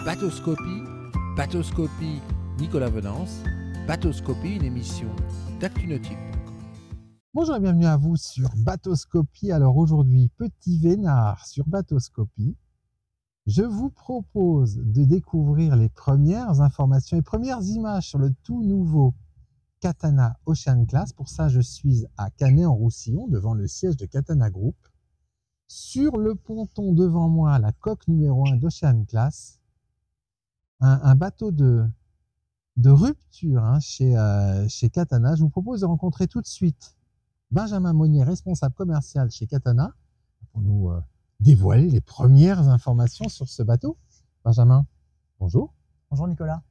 Bateauscopie, Bateauscopie, Nicolas Venance, Bateauscopie, une émission d'ActuNautique. Bonjour et bienvenue à vous sur Bateauscopie. Alors aujourd'hui, petit vénard sur Bateauscopie. Je vous propose de découvrir les premières informations, les premières images sur le tout nouveau Katana Ocean Class. Pour ça, je suis à Canet-en-Roussillon, devant le siège de Katana Group. Sur le ponton devant moi, la coque numéro 1 d'Ocean Class. Un bateau de rupture chez Katana. Je vous propose de rencontrer tout de suite Benjamin Monnier, responsable commercial chez Katana, pour nous dévoiler les premières informations sur ce bateau. Benjamin, bonjour. Bonjour Nicolas.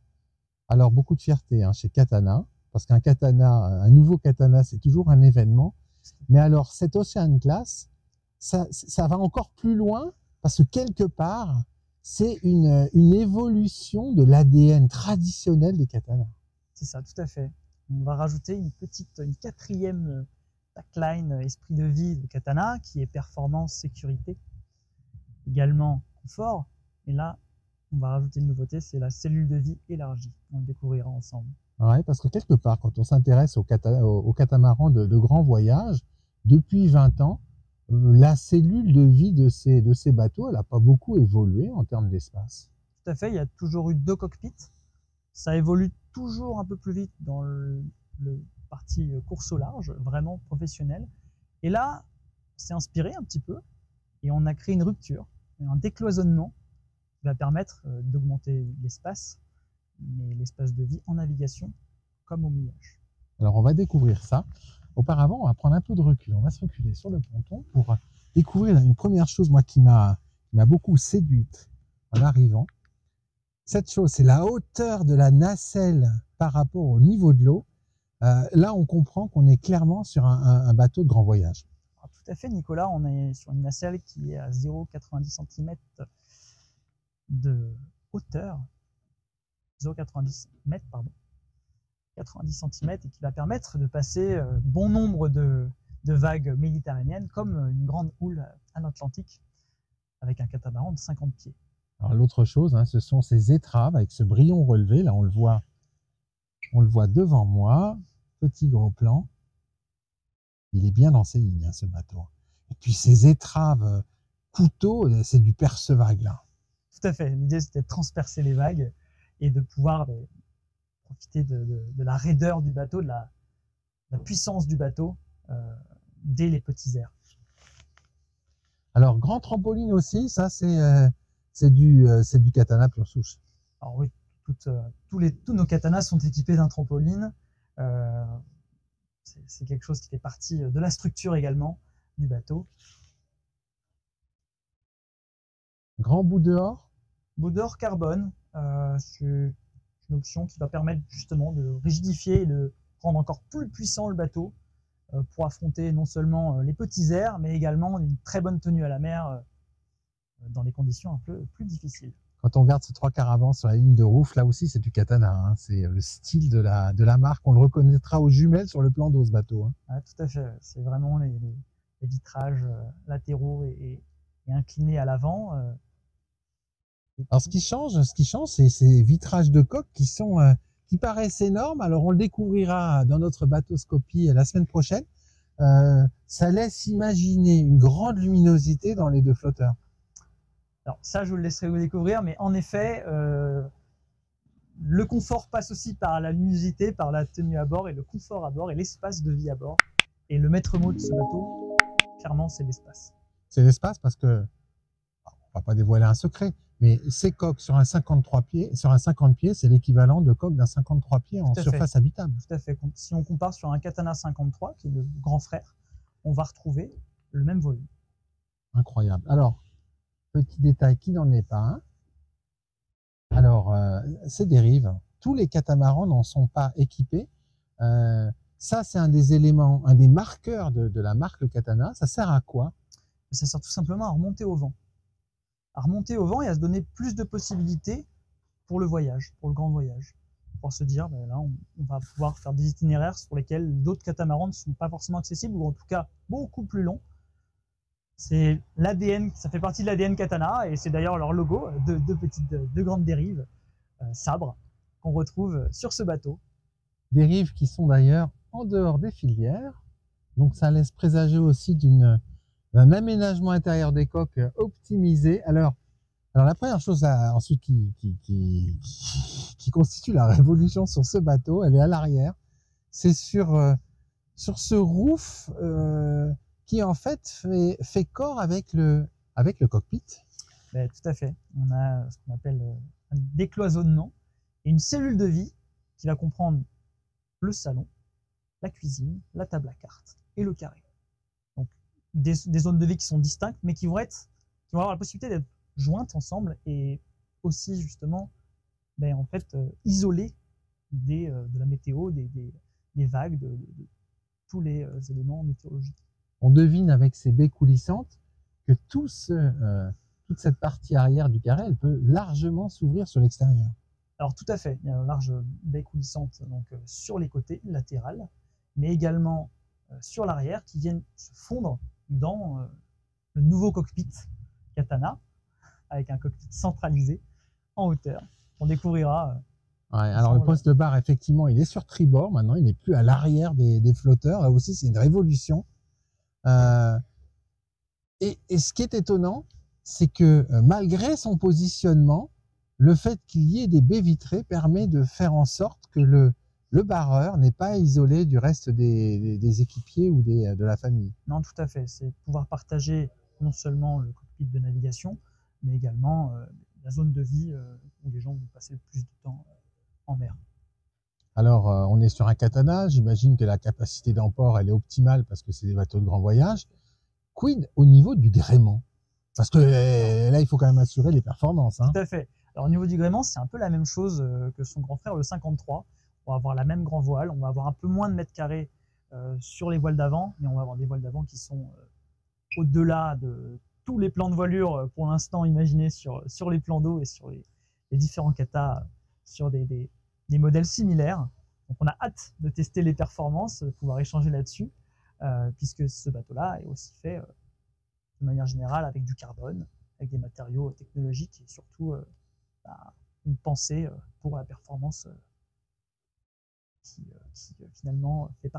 Alors, beaucoup de fierté chez Katana, parce qu'un un nouveau Katana, c'est toujours un événement. Mais alors, cet Ocean Class, ça va encore plus loin, parce que quelque part, c'est une évolution de l'ADN traditionnel des Katana. C'est ça, tout à fait. On va rajouter une quatrième tagline esprit de vie de Katana, qui est performance, sécurité, également confort. Et là, on va rajouter une nouveauté, c'est la cellule de vie élargie. On le découvrira ensemble. Ouais, parce que quelque part, quand on s'intéresse aux catamarans de grands voyages, depuis 20 ans, la cellule de vie de ces bateaux, elle n'a pas beaucoup évolué en termes d'espace. Tout à fait, il y a toujours eu 2 cockpits. Ça évolue toujours un peu plus vite dans le partie course au large, vraiment professionnel. Et là, on s'est inspiré un petit peu et on a créé une rupture, un décloisonnement qui va permettre d'augmenter l'espace, mais l'espace de vie en navigation comme au mouillage. Alors on va découvrir ça. Auparavant, on va prendre un peu de recul. On va se reculer sur le ponton pour découvrir une première chose, moi, qui m'a beaucoup séduite en arrivant. Cette chose, c'est la hauteur de la nacelle par rapport au niveau de l'eau. Là, on comprend qu'on est clairement sur un bateau de grand voyage. Alors, tout à fait, Nicolas. On est sur une nacelle qui est à 0,90 cm de hauteur. 0,90 m, pardon. 90 cm et qui va permettre de passer bon nombre de vagues méditerranéennes comme une grande houle à l'Atlantique avec un catamaran de 50 pieds. Alors l'autre chose, ce sont ces étraves avec ce brillon relevé. Là, on le voit devant moi. Petit gros plan. Il est bien dans ses lignes, ce bateau. Et puis ces étraves couteaux, c'est du perce-vague là. Tout à fait. L'idée, c'était de transpercer les vagues et de pouvoir profiter de la raideur du bateau, de la puissance du bateau dès les petits airs. Alors, grand trampoline aussi, ça c'est du Katana pure souche. Alors oui, tous nos katanas sont équipés d'un trampoline. C'est quelque chose qui fait partie de la structure également du bateau. Grand bout dehors. Bout dehors carbone, c'est une option qui va permettre justement de rigidifier et de rendre encore plus puissant le bateau pour affronter non seulement les petits airs, mais également une très bonne tenue à la mer dans des conditions un peu plus difficiles. Quand on regarde ces 3 quarts avant sur la ligne de Rouf, là aussi c'est du Katana. C'est le style de la marque. On le reconnaîtra aux jumelles sur le plan d'eau, ce bateau. Ah, tout à fait. C'est vraiment les vitrages latéraux et inclinés à l'avant. Alors ce qui change, c'est ces vitrages de coque qui paraissent énormes. Alors on le découvrira dans notre bateauscopie la semaine prochaine. Ça laisse imaginer une grande luminosité dans les 2 flotteurs. Alors ça, je vous le laisserai vous découvrir, mais en effet, le confort passe aussi par la luminosité, par la tenue à bord et le confort à bord et l'espace de vie à bord. Et le maître mot de ce bateau, clairement, c'est l'espace. C'est l'espace parce que, on va pas dévoiler un secret, mais ces coques sur un 50 pieds, c'est l'équivalent de coques d'un 53 pieds en surface habitable. Tout à fait. Si on compare sur un Katana 53, qui est le grand frère, on va retrouver le même volume. Incroyable. Alors, petit détail qui n'en est pas un. Alors, ces dérives, tous les catamarans n'en sont pas équipés. Ça, c'est un des éléments, un des marqueurs de la marque Katana. Ça sert à quoi? Ça sert tout simplement à remonter au vent. À remonter au vent et à se donner plus de possibilités pour le voyage, pour le grand voyage. Pour se dire, là, on va pouvoir faire des itinéraires sur lesquels d'autres catamarans ne sont pas forcément accessibles, ou en tout cas beaucoup plus longs. C'est l'ADN, ça fait partie de l'ADN Katana, et c'est d'ailleurs leur logo, deux grandes dérives, sabres, qu'on retrouve sur ce bateau. Dérives qui sont d'ailleurs en dehors des filières, donc ça laisse présager aussi d'un aménagement intérieur des coques optimisé. Alors la première chose ensuite qui constitue la révolution sur ce bateau, elle est à l'arrière, c'est sur ce roof qui en fait fait corps avec le cockpit. Ben, tout à fait. On a ce qu'on appelle un décloisonnement et une cellule de vie qui va comprendre le salon, la cuisine, la table à cartes et le carré. Donc des zones de vie qui sont distinctes, mais qui vont avoir la possibilité d'être jointes ensemble et aussi justement en fait isolées de la météo, des vagues, de tous les éléments météorologiques. On devine avec ces baies coulissantes que toute cette partie arrière du carré, elle peut largement s'ouvrir sur l'extérieur. Alors tout à fait, il y a une large baie coulissante donc, sur les côtés latérales, mais également sur l'arrière qui viennent se fondre dans le nouveau cockpit Katana, avec un cockpit centralisé en hauteur. On découvrira. Ouais, alors le poste de barre, effectivement, il est sur tribord maintenant, il n'est plus à l'arrière des flotteurs. Là aussi, c'est une révolution. Et ce qui est étonnant, c'est que malgré son positionnement, le fait qu'il y ait des baies vitrées permet de faire en sorte que le barreur n'est pas isolé du reste des équipiers ou de la famille. Non, tout à fait. C'est pouvoir partager non seulement le cockpit de navigation, mais également la zone de vie où les gens vont passer le plus de temps en mer. Alors, on est sur un Katana, j'imagine que la capacité d'emport, elle est optimale parce que c'est des bateaux de grand voyage. Quid au niveau du gréement? Parce que là, il faut quand même assurer les performances. Hein. Tout à fait. Alors, au niveau du gréement, c'est un peu la même chose que son grand frère, le 53. On va avoir la même grand voile, on va avoir un peu moins de mètres carrés sur les voiles d'avant, mais on va avoir des voiles d'avant qui sont au-delà de tous les plans de voilure pour l'instant imaginés sur les plans d'eau et sur les différents katas sur des modèles similaires. Donc on a hâte de tester les performances, de pouvoir échanger là-dessus, puisque ce bateau-là est aussi fait de manière générale avec du carbone, avec des matériaux technologiques et surtout une pensée pour la performance qui finalement fait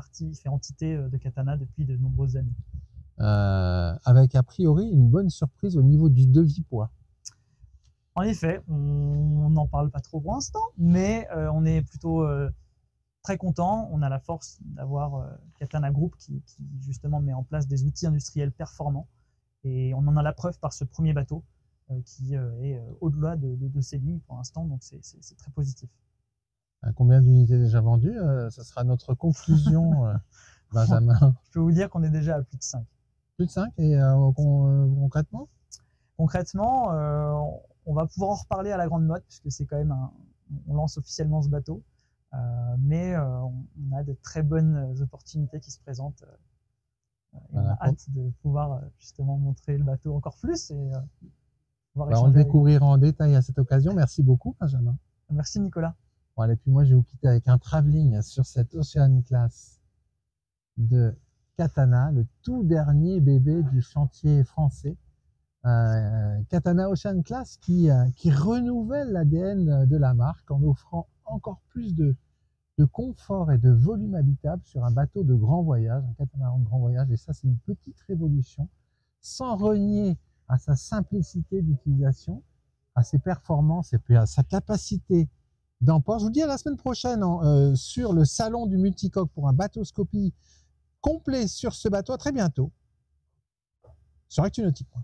entité de Katana depuis de nombreuses années. Avec a priori une bonne surprise au niveau du devis-poids. En effet, on n'en parle pas trop pour l'instant, mais on est plutôt très content. On a la force d'avoir Katana Group qui justement met en place des outils industriels performants. Et on en a la preuve par ce premier bateau qui est au-delà de ses lignes pour l'instant, donc c'est très positif. Combien d'unités déjà vendues? Ça sera notre conclusion, Benjamin. Je peux vous dire qu'on est déjà à plus de 5. Plus de 5 et concrètement? Concrètement, on va pouvoir en reparler à la grande motte, puisque c'est quand même on lance officiellement ce bateau. Mais on a de très bonnes opportunités qui se présentent. Et voilà, on a hâte de pouvoir justement montrer le bateau encore plus et pouvoir échanger. On le découvrira en détail à cette occasion. Merci beaucoup, Benjamin. Merci, Nicolas. Bon, allez, puis moi, je vais vous quitter avec un travelling sur cette Ocean Class de Katana, le tout dernier bébé du chantier français. Katana Ocean Class qui renouvelle l'ADN de la marque en offrant encore plus de confort et de volume habitable sur un bateau de grand voyage, un catamaran de grand voyage. Et ça, c'est une petite révolution, sans renier à sa simplicité d'utilisation, à ses performances et puis à sa capacité d'emport. Je vous dis à la semaine prochaine sur le salon du multicoque pour un bateauscopie complet sur ce bateau. À très bientôt sur actunautique.com.